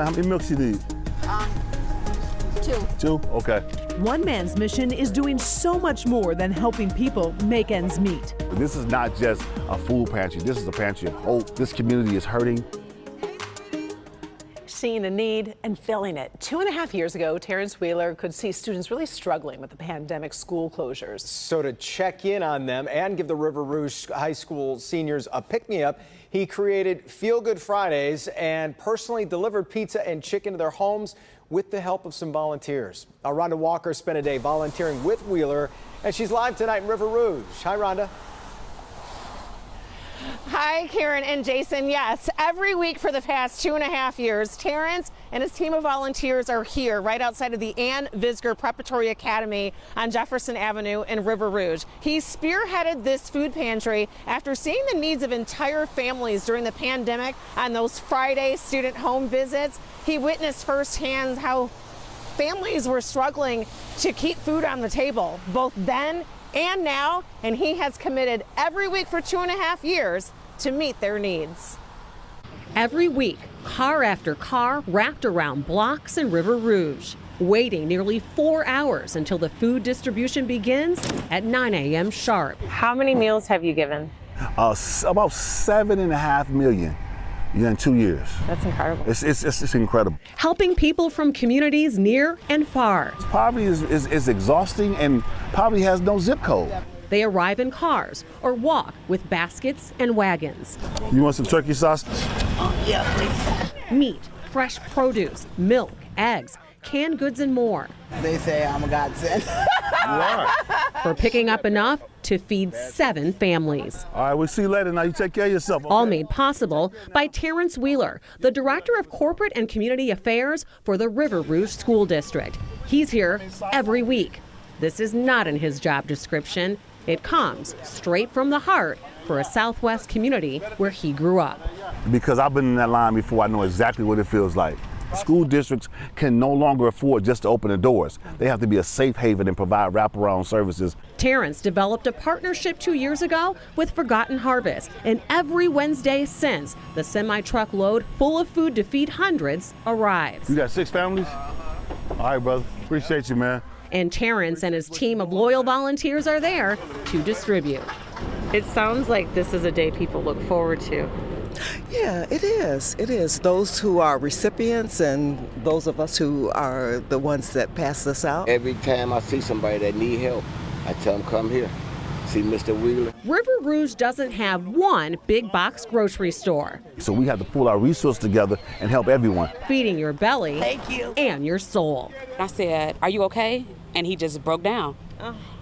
how many milks you need? Two. Two? Okay. One man's mission is doing so much more than helping people make ends meet. This is not just a food pantry. This is a pantry of hope. This community is hurting. Seeing a need and filling it. 2.5 years ago, Tarence Wheeler could see students really struggling with the pandemic school closures. So to check in on them and give the River Rouge High School seniors a pick-me-up, he created Feel Good Fridays and personally delivered pizza and chicken to their homes with the help of some volunteers. Rhonda Walker spent a day volunteering with Wheeler, and she's live tonight in River Rouge. Hi, Rhonda. Hi, Karen and Jason. Yes, every week for the past 2.5 years, Tarence and his team of volunteers are here right outside of the Ann Visger Preparatory Academy on Jefferson Avenue in River Rouge. He spearheaded this food pantry after seeing the needs of entire families during the pandemic on those Friday student home visits. He witnessed firsthand how families were struggling to keep food on the table, both then and now, and he has committed every week for 2.5 years to meet their needs. Every week, car after car wrapped around blocks in River Rouge, waiting nearly 4 hours until the food distribution begins at 9 a.m. sharp. How many meals have you given? About 7.5 million. In 2 years. That's incredible. It's incredible. Helping people from communities near and far. Poverty is exhausting, and poverty has no zip code. They arrive in cars or walk with baskets and wagons. You want some turkey sausage? Oh, yeah, please. Meat, fresh produce, milk, eggs, canned goods, and more. They say I'm a godsend. You are. For picking up enough to feed 7 families. All right, we'll see you later. Now you take care of yourself. Okay? All made possible by Tarence Wheeler, the Director of Corporate and Community Affairs for the River Rouge School District. He's here every week. This is not in his job description. It comes straight from the heart for a Southwest community where he grew up. Because I've been in that line before, I know exactly what it feels like. School districts can no longer afford just to open the doors. They have to be a safe haven and provide wraparound services. Tarence developed a partnership 2 years ago with Forgotten Harvest, and every Wednesday since, the semi-truck load full of food to feed hundreds arrives. You got 6 families? All right, brother. Appreciate you, man. And Tarence and his team of loyal volunteers are there to distribute. It sounds like this is a day people look forward to. Yeah, it is. It is. Those who are recipients and those of us who are the ones that pass this out. Every time I see somebody that need help, I tell them come here. See Mr. Wheeler. River Rouge doesn't have one big box grocery store. So we have to pull our resources together and help everyone. Feeding your belly and your soul. I said, "Are you okay?" And he just broke down.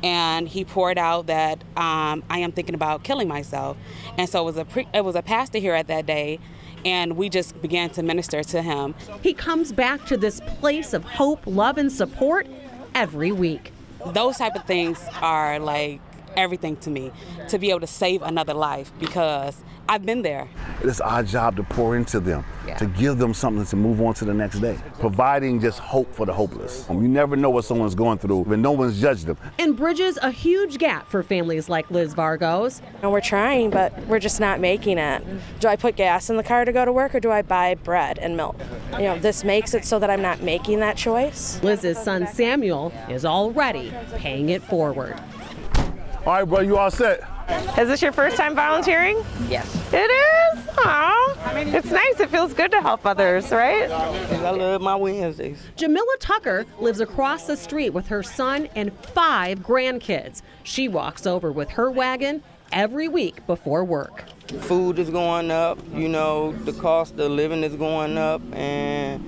And he poured out that I am thinking about killing myself. And so it was a pastor here at that day, and we just began to minister to him. He comes back to this place of hope, love, and support every week. Those type of things are like everything to me, to be able to save another life, because I've been there. It's our job to pour into them, to give them something to move on to the next day, providing just hope for the hopeless. You never know what someone's going through, and no one's judged them. And bridges a huge gap for families like Liz Vargos. And we're trying, but we're just not making it. Do I put gas in the car to go to work, or do I buy bread and milk? You know, this makes it so that I'm not making that choice. Liz's son Samuel is already paying it forward. All right, bro, you all set? Is this your first time volunteering? Yes. It is? Aw. It's nice. It feels good to help others, right? I love my Wednesdays. Jamila Tucker lives across the street with her son and 5 grandkids. She walks over with her wagon every week before work. Food is going up, you know, the cost of living is going up, and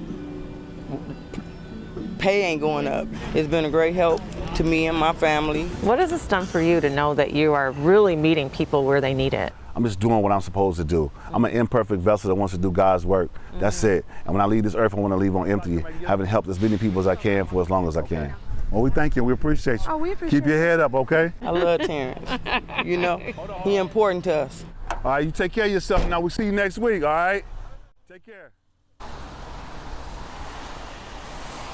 pay ain't going up. It's been a great help to me and my family. What has this done for you to know that you are really meeting people where they need it? I'm just doing what I'm supposed to do. I'm an imperfect vessel that wants to do God's work. That's it. And when I leave this earth, I want to leave on empty, having helped as many people as I can for as long as I can. Well, we thank you. We appreciate you. Oh, we appreciate Keep your head up, okay? I love Terrence. You know, he important to us. All right, you take care of yourself. Now we'll see you next week, all right? Take care.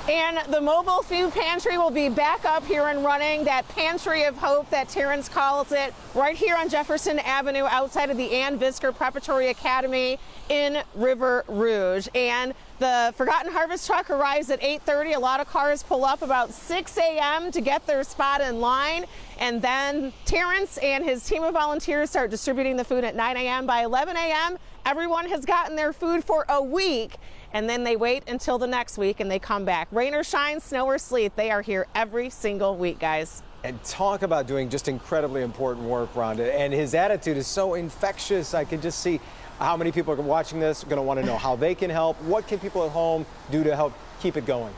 And the mobile food pantry will be back up here and running, that Pantry of Hope that Tarence calls it, right here on Jefferson Avenue outside of the Ann Visger Preparatory Academy in River Rouge. And the Forgotten Harvest truck arrives at 8:30. A lot of cars pull up about 6 a.m. to get their spot in line. And then Tarence and his team of volunteers start distributing the food at 9 a.m. By 11 a.m., everyone has gotten their food for a week. And then they wait until the next week and they come back. Rain or shine, snow or sleet, they are here every single week, guys. And talk about doing just incredibly important work, Rhonda. And his attitude is so infectious. I can just see how many people are watching this are going to want to know how they can help. What can people at home do to help keep it going?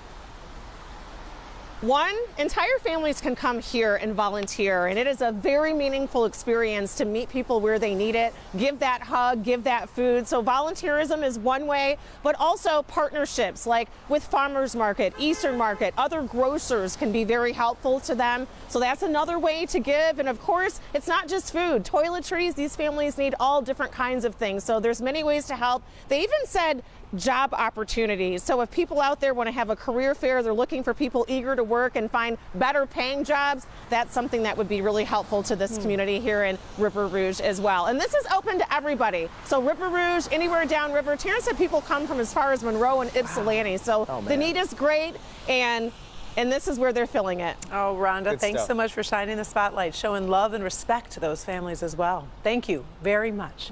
One, entire families can come here and volunteer, and it is a very meaningful experience to meet people where they need it, give that hug, give that food. So volunteerism is one way, but also partnerships like with Farmers Market, Eastern Market, other grocers can be very helpful to them. So that's another way to give. And of course, it's not just food. Toiletries, these families need all different kinds of things. So there's many ways to help. They even said job opportunities. So if people out there want to have a career fair, they're looking for people eager to work and find better paying jobs, that's something that would be really helpful to this community here in River Rouge as well. And this is open to everybody. So River Rouge, anywhere downriver. Tarence said people come from as far as Monroe and Ypsilanti. So the need is great, and this is where they're filling it. Oh, Rhonda, Good thanks stuff. so much for shining the spotlight, showing love and respect to those families as well. Thank you very much.